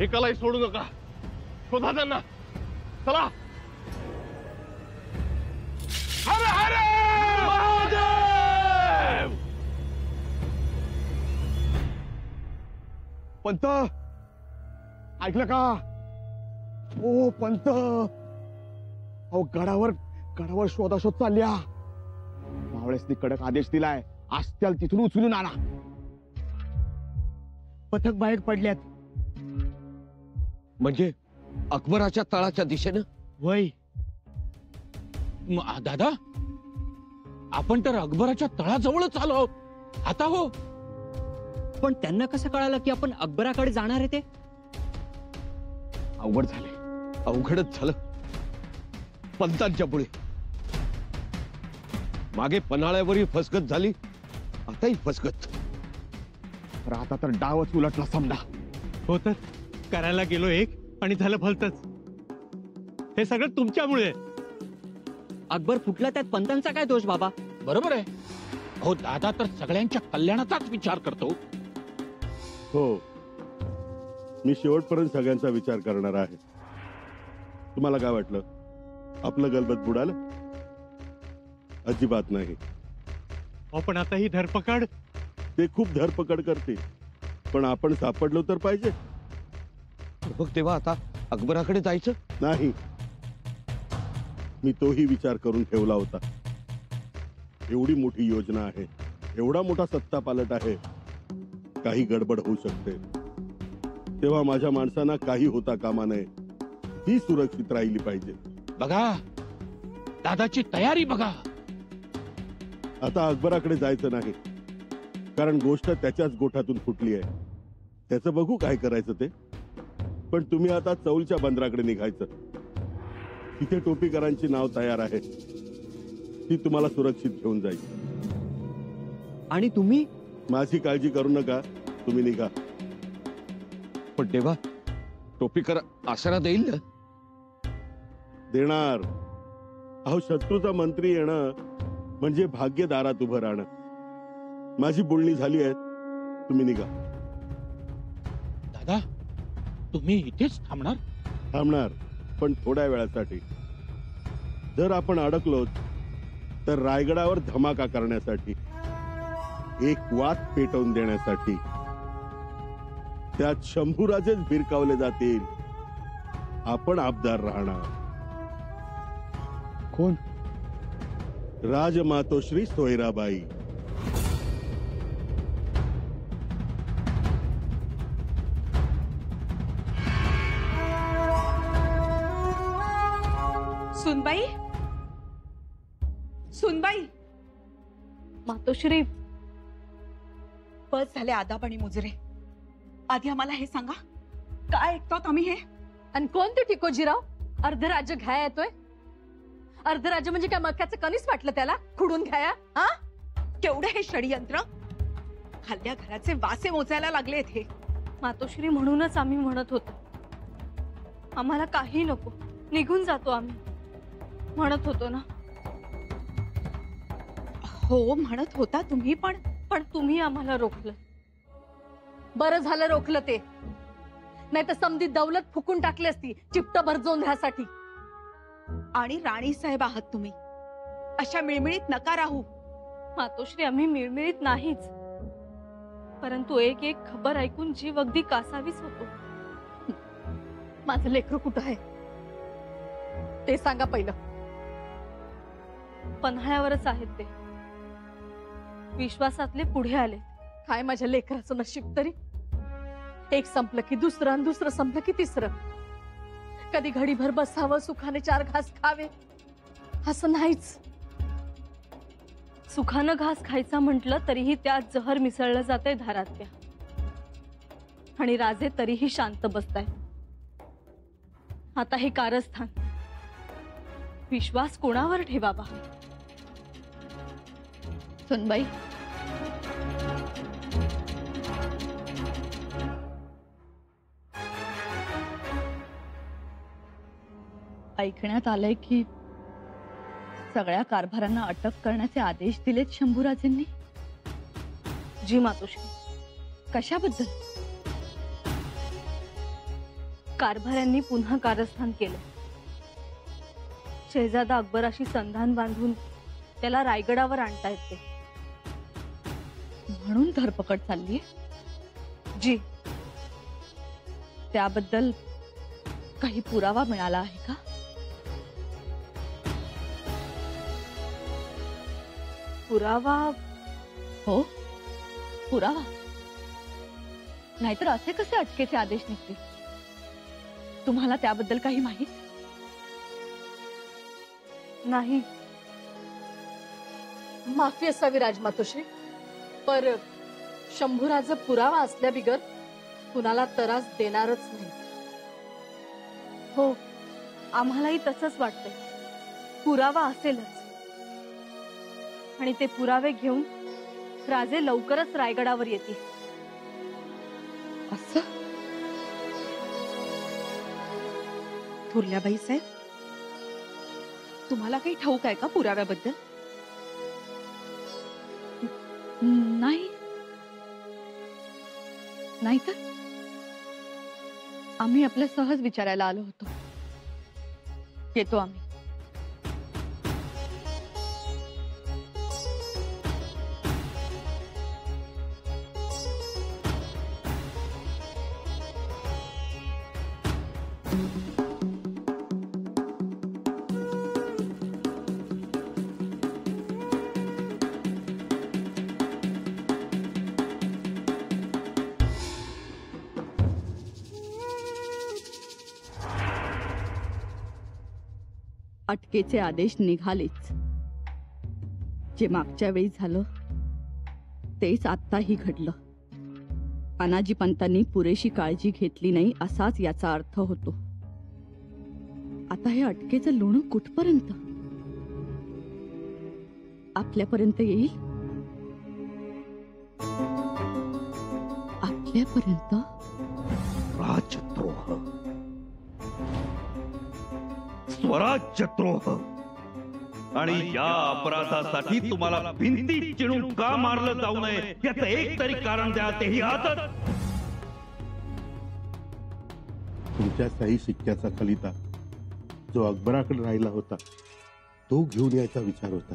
एकालाही सोडू नका, शोधा त्यांना, चला. हर हर महादेव. पंत ऐकलं का? ओ पंत, अहो गडावर शोधाशोध चालल्या. मावळेसनी कडक आदेश दिलाय, आस्त्याला तिथून उचलून आणा. पथक बाहेर पडल्यात. म्हणजे अकबराच्या तळाच्या दिशेनं? वय दादा, आपण तर अकबराच्या तळाजवळच आलो आहोत आता. हो, पण त्यांना कसं कळालं की आपण अकबराकडे जाणार आहे ते? अवघड झाले. अवघडच झालं पंतांच्या पुढे. मागे पन्हाळ्यावरही फसगत झाली, आताही फसगत. आता तर डावच उलटला समजा. हो तर करायला गेलो एक आणि झालं भलतच. हे सगळं तुमच्यामुळे. अकबर फुटला त्यात पंतांचा काय दोष बाबा? बरोबर आहे. हो दादा तर सगळ्यांच्या कल्याणाचाच विचार करतो. हो, मी शेवटपर्यंत सगळ्यांचा विचार करणार आहे. तुम्हाला काय वाटलं आपलं गलबत बुडालं? अजिबात नाही. पण आता ही धरपकड. ते खूप धरपकड करते, पण आपण सापडलो तर पाहिजे. बघ तेव्हा आता अकबराकडे जायचं नाही. मी तोही विचार करून ठेवला होता. एवढी मोठी योजना आहे, एवढा मोठा सत्ता पालट आहे, काही गडबड होऊ शकते. तेव्हा माझ्या माणसांना काही होता कामा नये, ही सुरक्षित राहिली पाहिजे. बघा दादाची तयारी बघा. आता अकबराकडे जायचं नाही, कारण गोष्ट त्याच्याच गोठातून फुटली आहे. त्याचं बघू काय करायचं ते. पण तुम्ही आता चौलच्या बंदराकडे निघायचं. तिथे टोपीकरांची नाव तयार आहे, ती तुम्हाला सुरक्षित घेऊन जाईल. आणि तुम्ही? माझी काळजी करू नका, तुम्ही निघा. पण देवा, टोपीकर आसरा देईल ना? देणार. अहो, शत्रूचा मंत्री येणं म्हणजे भाग्यदारात उभं राहणं. माझी बोलणी झाली आहे, तुम्ही निघा. दादा, तुम्ही इथेच थांबणार? थांबणार, पण थोड्या वेळासाठी. जर आपण अडकलो तर रायगडावर धमाका करण्यासाठी, एक वात पेटवून देण्यासाठी. त्यात शंभूराजेच भिरकावले जातील, आपण आबदार राहणार. कोण? राजमातोश्री सोयराबाई. सुनबाई, सुनबाई. मातोश्री, बस झाले आदाब आणि मुजरे. आधी आम्हाला हे सांगा, काय ऐकतात आम्ही हे? आणि कोण ते टिकोजीराव? अर्धराज्य घ्या येतोय. अर्धराज्य म्हणजे काय मक्याचं कणीस वाटलं त्याला? खुडून घ्या. हा, केवढे हे षडयंत्र. खाल्ल्या घराचे वासे मोजायला लागलेत हे. मातोश्री, म्हणूनच आम्ही म्हणत होतो आम्हाला काही नको, निघून जातो आम्ही. म्हणत होतो ना. हो, म्हणत होता तुम्ही, पण तुम्ही आम्हाला रोखलं. बरं झालं रोखलं ते, नाही तर समधी दौलत फुकून टाकली असती चिपटभर जोंधळ्यासाठी. आणि राणी साहेब आहात तुम्ही, अशा मिळमिळीत नका राहू. मातोश्री, आम्ही मिळमिळीत नाहीच, परंतु एक एक खबर ऐकून जीव अगदी कासावीस होतो. माझं लेकरू कुठं आहे ते सांगा पहिलं. पन्हाळ्यावरच आहेत ते. विश्वासातले पुढे आले. काय माझ्या लेकराचं नशीब तरी. एक संपलं की दुसरं, आणि दुसरं संपलं की तिसरं. कधी घडीभर बसावं, सुखाने चार घास खावे, असं नाहीच. सुखानं घास खायचा म्हटलं तरीही त्यात जहर मिसळलं जातंय धारातल्या. आणि राजे तरीही शांत बसताय. आता हे कारस्थान, विश्वास कोणावर ठेवावा? सुनबाई, ऐकण्यात आलंय की सगळ्या कारभारांना अटक करण्याचे आदेश दिलेत शंभूराजेंनी. जी मातोश्री. कशाबद्दल? कारभाऱ्यांनी पुन्हा कारस्थान केलं. शहजादा अकबराशी संधान बांधून त्याला रायगडावर आणता येते. म्हणून धरपकड चालली जी. त्याबद्दल काही पुरावा मिळाला आहे का? पुरावा? हो, पुरावा. नाहीतर असे कसे अटकेचे आदेश निघतील? तुम्हाला त्याबद्दल काही माहित नाही. माफी असावी राजमातोश्री, पर शंभूराज पुरावा असल्याबिगर कुणाला त्रास देणारच नाही. हो, आम्हालाही तसंच वाटतंय. पुरावा असेलच, आणि ते पुरावे घेऊन राजे लवकरच रायगडावर येतील. असं? थोरल्याबाई साहेब, तुम्हाला काही ठाऊक आहे का पुराव्याबद्दल? नाही. नाही तर आम्ही आपल्या सहज विचारायला आलो होतो. येतो आम्ही. अटकेचे आदेश निघालेच. जे मागच्या वेळी झालं तेच आत्ताही घडलं. अनाजी पंतांनी पुरेशी काळजी घेतली नाही असाच याचा अर्थ होतो. आता हे अटकेचं लोणं कुठपर्यंत? आपल्यापर्यंत येईल? आपल्यापर्यंत? राजद्रोह, स्वराज्यद्रोह, आणि या अपराधासाठी तुम्हाला भिंती चिणून का मारलं जाऊ नये याचं एक तरी कारण द्या. तेही आजच. तुमच्या सही शिक्क्याचा खलिता जो अकबराकडे राहिला होता तो घेऊन यायचा विचार होता.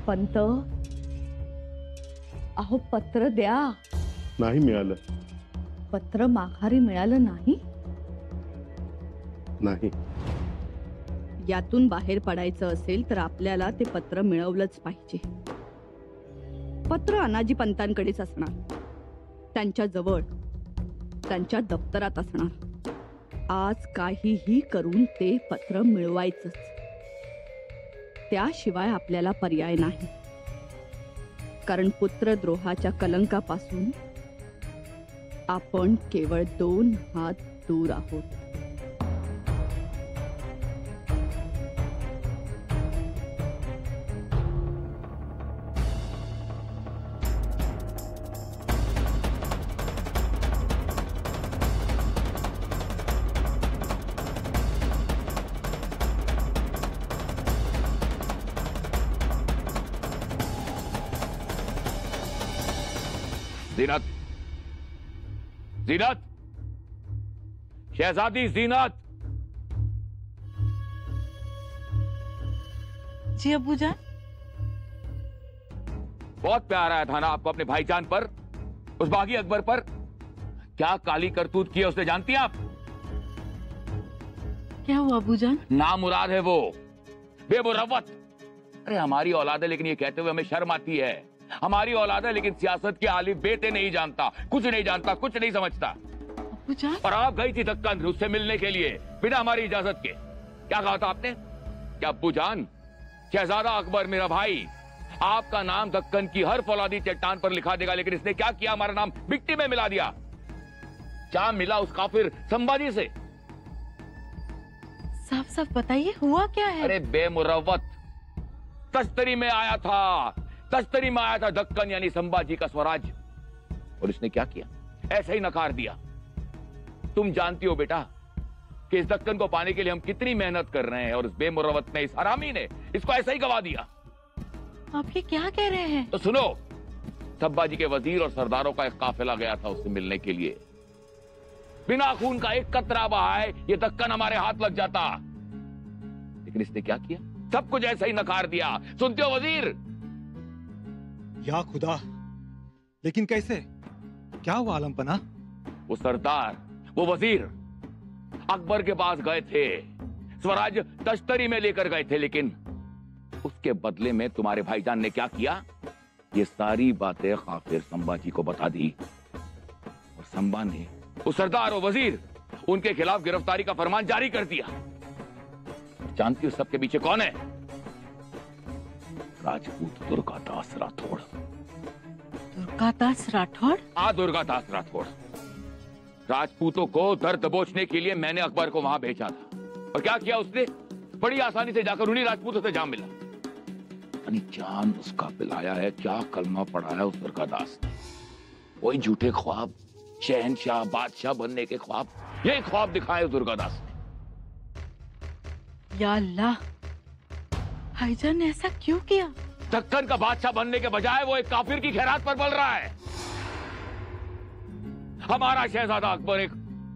पंत, अहो पत्र द्या. नाही मिळालं. पत्र माघारी मिळालं नाही. नाही. यातून बाहेर पडायचं असेल तर आपल्याला ते पत्र मिळवलंच पाहिजे. पत्र अनाजी पंतांकडेच असणार, त्यांच्या जवळ, त्यांच्या दप्तरात असणार. आज काहीही करून ते पत्र मिळवायचंच. त्याशिवाय आपल्याला पर्याय नाही. कारण पुत्रद्रोहाच्या कलंकापासून आपण केवळ 2 हात दूर आहोत. जीनत, जीनत, शहजादी जीनत. जी अब्बूजान. बहुत प्यार आया था ना आपको अपने भाईजान पर, उस बागी अकबर पर. क्या काली करतूत की है उसने, जानती हैं आप? क्या हुआ अब्बूजान? नामुराद है वो, बेमुरव्वत. अरे हमारी औलाद है लेकिन ये कहते हुए हमें शर्म आती है. हमारी औलाद है लेकिन सियासत के आलिफ बेटे नहीं जानता, कुछ नहीं जानता, कुछ नहीं समझता. और आप गई थी दक्कन उससे मिलने के लिए बिना हमारी इजाजत के. क्या कहा था आपने? क्या अब्बूजान, शहजादा अकबर मेरा भाई आपका नाम दक्कन की हर फौलादी चट्टान पर लिखा देगा, लेकिन इसने क्या किया? हमारा नाम मिट्टी में मिला दिया. क्या मिला उस काफिर संभाजी से? साफ साफ बताइए, हुआ क्या है? अरे बेमुरव्वत, तश्तरी में आया था, तश्तरी में आया था दक्कन यानी संभाजी का स्वराज. और इसने क्या किया? ऐसे ही नकार दिया. तुम जानती हो बेटा कि इस दक्कन को पाने के लिए हम कितनी मेहनत कर रहे हैं, और इस बेमुरव्वत ने, इस हरामी ने इसको ऐसा ही गवा दिया. आप ये क्या कह रहे हैं? तो सुनो, संभाजी के वजीर और सरदारों का एक काफिला गया था उससे मिलने के लिए. बिना खून का एक कतरा बहाए ये दक्कन हमारे हाथ लग जाता। लेकिन इसने क्या किया? सब कुछ ऐसा ही नकार दिया। सुनते हो वजीर? या खुदा, लेकिन कैसे? क्या हुआ आलमपना? वो सरदार, वो वजीर अकबर के पास गए थे, स्वराज तश्तरी में लेकर गए थे, लेकिन उसके बदले में तुम्हारे भाईजान ने क्या किया? ये सारी बातें काफिर संभाजी को बता दी और संभा ने वो सरदार और वजीर उनके खिलाफ गिरफ्तारी का फरमान जारी कर दिया। जानती हो सबके पीछे कौन है? राजपूत दुर्गादास राठौड़। दुर्गादास राठौड़? हाँ, दुर्गादास राठौड़। राजपूतों को दर्द दबोचने के लिए मैंने अकबर को वहां भेजा था, और क्या किया उसने? बड़ी आसानी से जाकर उन्हीं राजपूतों से जा मिला। अपनी जान उसका पिलाया है, क्या कलमा पढ़ा है उस दुर्गादास ने। वही झूठे ख्वाब, शहनशाह बादशाह बनने के ख्वाब, ये ख्वाब दिखाए उस दुर्गादास ने। या अल्लाह, भाईजान ने ऐसा क्यों किया? दक्कन का बादशाह बनने के बजाय वो एक काफिर की खैरात पर पल रहा है। हमारा शहजादा अकबर एक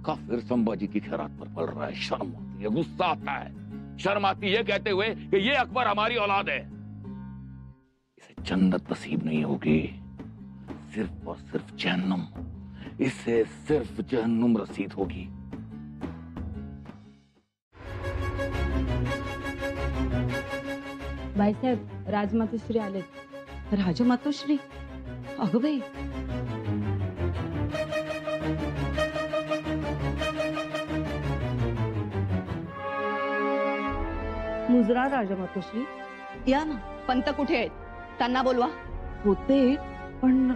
काफिर संभाजी की खैरात पर पल रहा है। शर्म आती है, गुस्सा आता है, शर्म आती है कहते हुए कि ये अकबर हमारी औलाद है। इसे जन्नत नसीब नहीं होगी, सिर्फ और सिर्फ जहन्नुम। इसे सिर्फ जहन्नुम रसीद होगी। बाईसाहेब, राजमातोश्री आलेत. राजमातोश्री? अगं बाई. मुजरा राजमातोश्री, या ना. पंत कुठे आहेत? त्यांना बोलवा. होते पण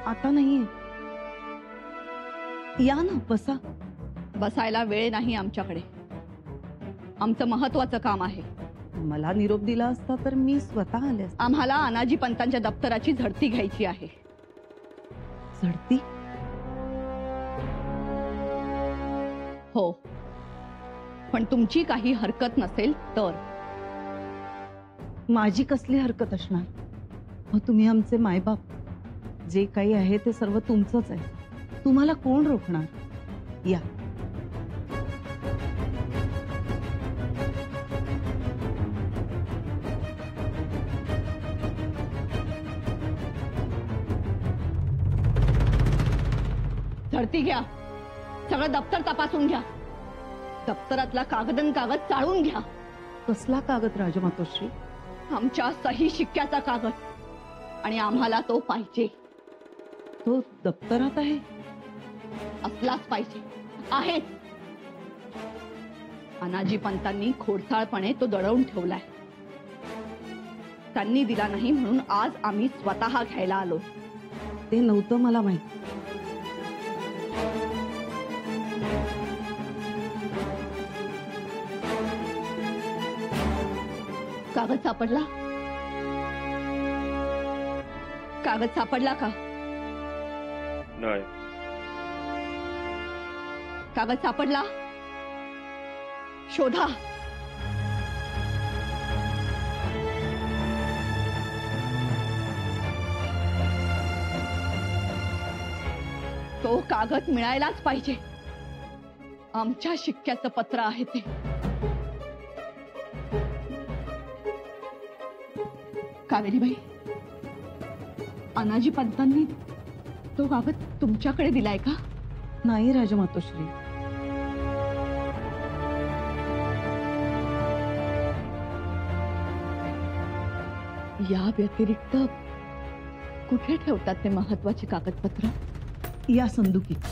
आता नाहीये. या ना, बसा. बसायला वेळ नाही आमच्याकडे. आमचं महत्वाचं काम आहे. मला निरोप दिला असता तर मी स्वतः आले असते. आम्हाला अनाजी पंतांच्या दप्तराची झडती घ्यायची आहे. झडती? हो, पण तुमची काही हरकत नसेल तर. माझी कसली हरकत असणार? मग तुम्ही आमचे मायबाप, जे काही आहे ते सर्व तुमचंच आहे. तुम्हाला कोण रोखणार? या. झडती घ्या. सगळं दप्तर तपासून घ्या. दप्तरातला कागदन कागद चाळून घ्या. कसला कागद राजमातोश्री? आमच्या सही शिक्क्याचा कागद. आणि आम्हाला तो पाहिजे. तो दप्तरात आहे? असलाच पाहिजे. आहेच. अनाजी पंतांनी खोडसाळपणे तो दडवून ठेवलाय. त्यांनी दिला नाही म्हणून आज आम्ही स्वतः घ्यायला आलो. ते नव्हतं मला माहित. कागद सापडला? कागद सापडला का? नाही. कागद सापडला? शोधा. तो कागद मिळायलाच पाहिजे. आमच्या शिक्क्याचं पत्र आहे ते. कावेरीबाई, अनाजी पंतांनी तो कागद तुमच्याकडे दिलाय का? नाही राजमातोश्री. या व्यतिरिक्त कुठे ठेवतात ते महत्वाची कागदपत्र? या संदुकीत.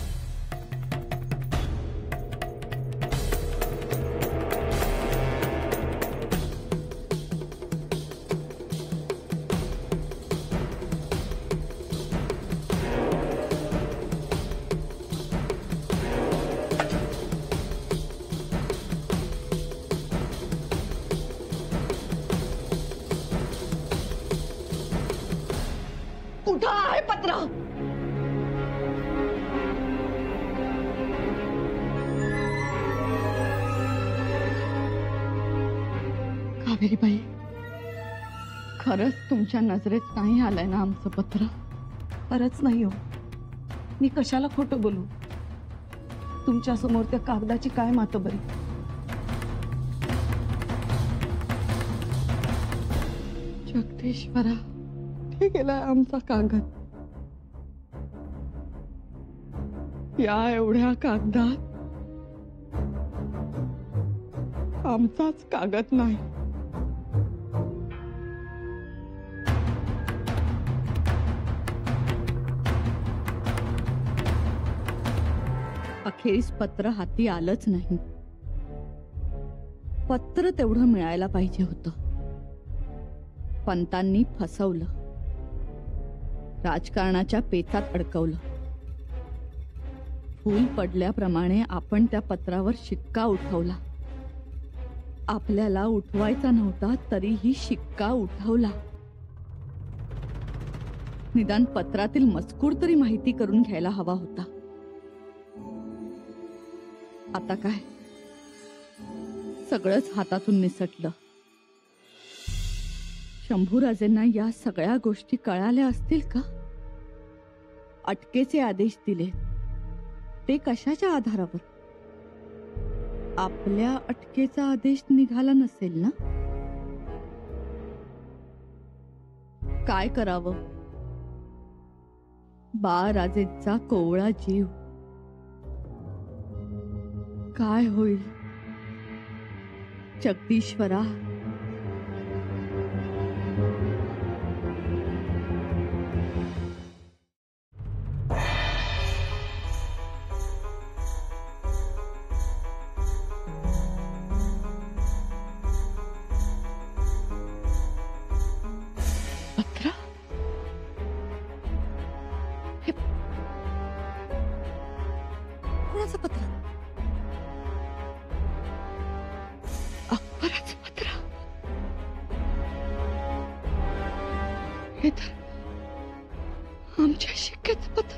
कुठं आहे पत्र? कावेरीबाई, खरंच तुमच्या नजरेत नाही आलंय ना आमचं पत्र? खरंच नाही हो. मी कशाला खोटं बोलू? तुमच्या समोर त्या कागदाची काय मातबरी. जगदीश्वरा, ते गेलाय आमचा कागद. या एवढ्या कागदात आमचाच कागद नाही. अखेरीस पत्र हाती आलंच नाही. पत्र तेवढं मिळायला पाहिजे होतं. पंतांनी फसवलं, राजकारणाच्या पेचात अडकवलं. फूल पडल्याप्रमाणे आपण त्या पत्रावर शिक्का उठवला. आपल्याला उठवायचा नव्हता तरीही शिक्का उठवला. निदान पत्रातील मजकूर तरी माहिती करून घ्यायला हवा होता. आता काय, सगळंच हातातून निसटलं. शंभूराजेंना या सगळ्या गोष्टी कळाल्या असतील का? अटकेचे आदेश दिले ते कशाच्या आधारावर? आपल्या अटकेचा आदेश निघाला नसेल ना? काय करावं? बाळराजेंचा कोवळा जीव काय होईल? जगदीश्वरा, पत्र? हे कोणाचं पत्र? अकबराचं पत्र. हे तर आमच्या शिक्क्याचं पत्र.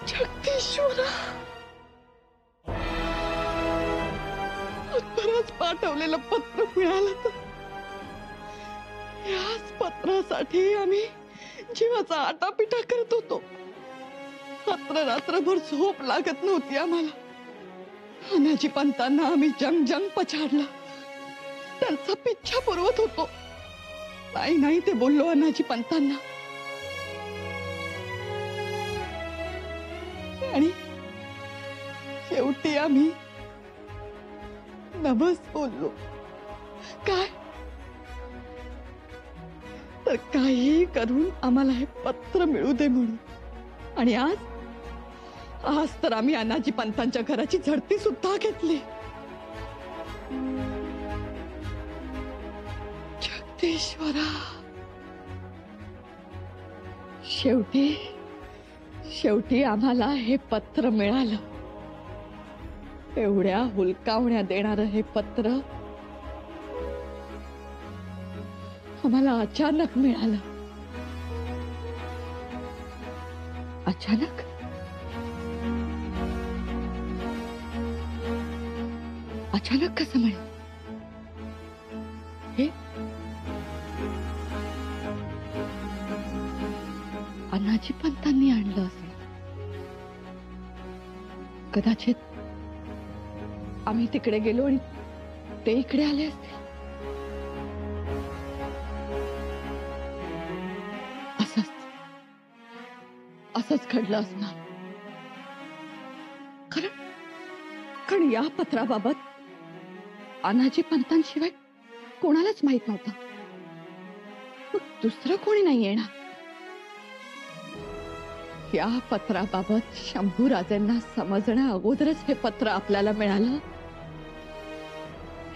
जगदीश्वरा, अकबराच पाठवलेलं पत्र मिळालं तर याच पत्रासाठी आम्ही जीवाचा आटापिटा करत होतो. रात्रभर झोप लागत नव्हती आम्हाला. अनाजी पंतांना आम्ही जंग जंग पछाडला, त्यांचा पिच्छा पुरवत होतो. नाही नाही ते बोललो अनाजी पंतांना. आणि शेवटी आम्ही नवस बोललो. काय तर काही करून आम्हाला हे पत्र मिळू दे म्हणून. आणि आज तर आम्ही अनाजी पंतांच्या घराची झडती सुद्धा घेतली. जगदीश्वरा, शेवटी आम्हाला हे पत्र मिळालं. एवढ्या हुलकावण्या देणारं हे पत्र आम्हाला अचानक मिळालं. अचानक? अचानक कसं मिळेल? हे अनाजी पंतांनी आणलं असं. कदाचित आम्ही तिकडे गेलो आणि ते इकडे आले असतील. असंच घडलं असणार. कारण या पत्राबाबत अनाजी पंतांशिवाय कोणालाच माहित नव्हतं. मग दुसरं कोणी नाही येणार. या पत्राबाबत शंभूराजेंना समजण्या अगोदरच हे पत्र आपल्याला मिळालं.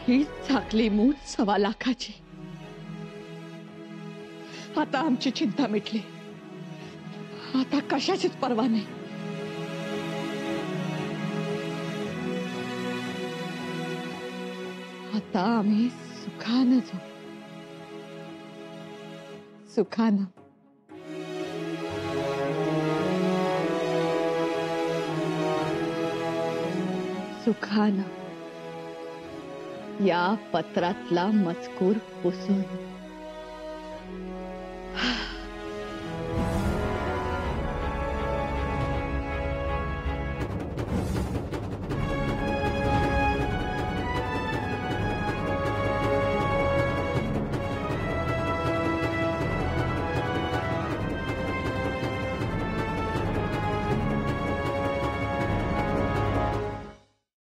ही झाकली मूठ 1.25 लाखाची. आता आमची चिंता मिटली. आता कशाचीच पर्वा नाही. आता आम्ही सुखानं जाऊ. सुखानं. सुखानं या पत्रातला मजकूर पुसून